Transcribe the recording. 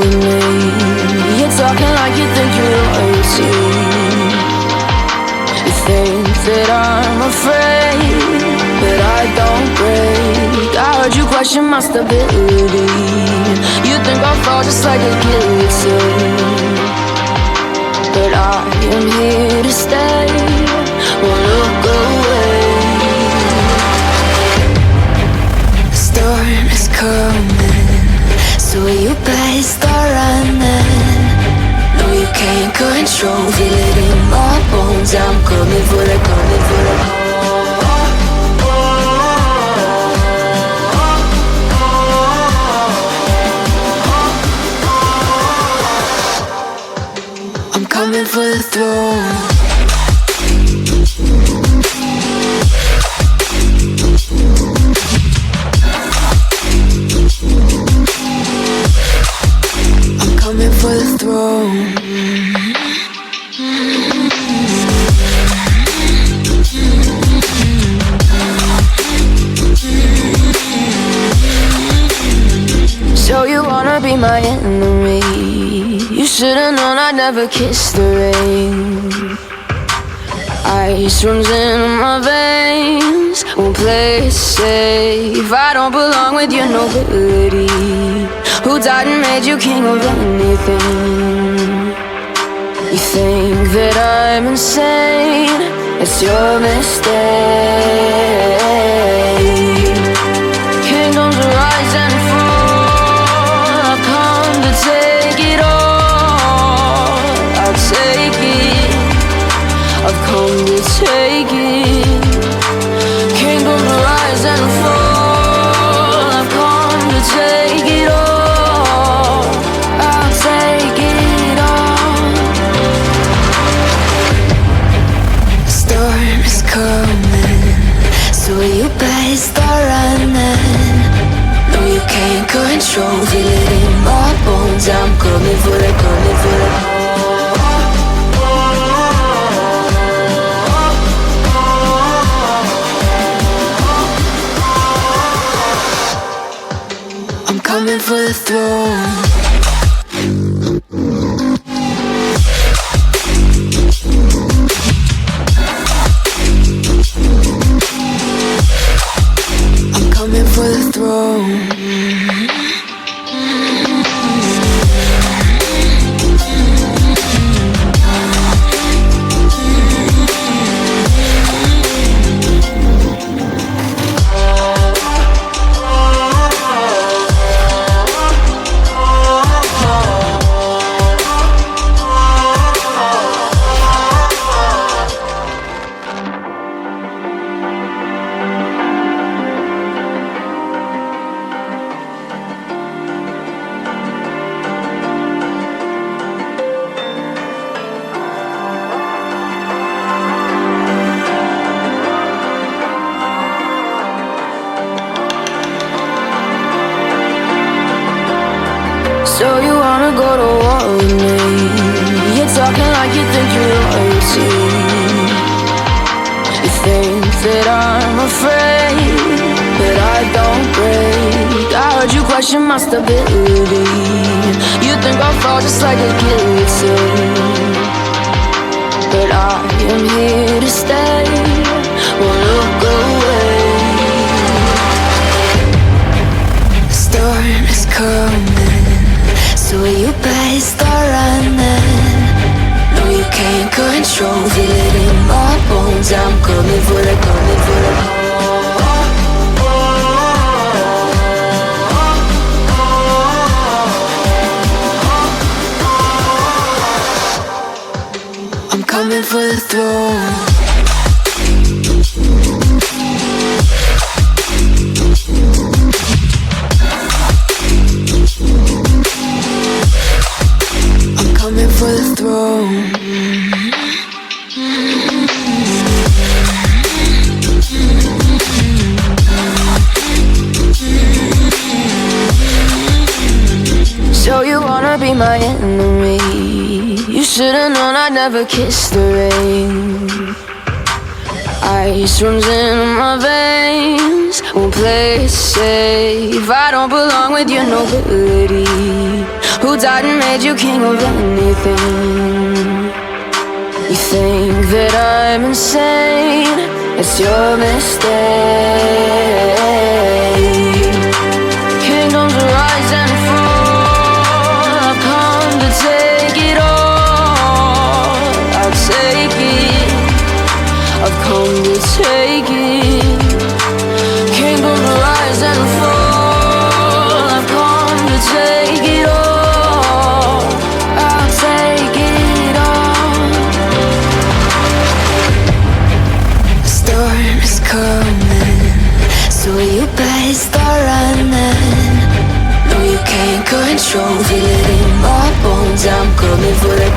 with me. You're talking like you think you're royalty. You think that I'm afraid, but I don't break. I heard you question my stability. You think I'll fall just like a guillotine, but I am here to stay. Won't look away. The storm is coming, so you better start running. No, you can't control, feel it in my bones. I'm coming for the, coming for the. I'm coming for the throne. Coming for the throne. So you wanna be my enemy? You should've known I'd never kiss the rain. Ice runs in my veins, won't play it safe. I don't belong with your nobility. Who died and made you king of anything? You think that I'm insane? It's your mistake. Kingdoms rise and fall. I've come to take it all. I'll take it. I've come to take it. Kingdoms rise and fall. I've come to take it all. I'll take it all. The storm is coming, so you better start running. No, you can't control, feel it in my bones. I'm coming for the, coming for the. I'm coming for the throne. I'm coming for the throne. So you wanna go to war with me? You're talking like you think you're royalty. You think that I'm afraid, but I don't break. I heard you question my stability. You think I'll fall just like a guillotine, but I am here to stay. Won't look away. The storm is coming, so you better start running. No, you can't control, feel it in my bones. I'm coming for the, coming for the. I'm coming for the throne. Coming for the throne. So you wanna be my enemy? You should've known I'd never kiss the rain. Ice runs in my veins, won't play it safe. I don't belong with your nobility. Who died and made you king of anything? You think that I'm insane, it's your mistake. Kingdoms rise and fall, I've come to take it all. I'll take it, I've come to take it. Kingdoms rise and fall, I've come to take it all. I'll take it all. The storm is coming, so you better start running. No, you can't control, feel it in my bones. I'm coming for the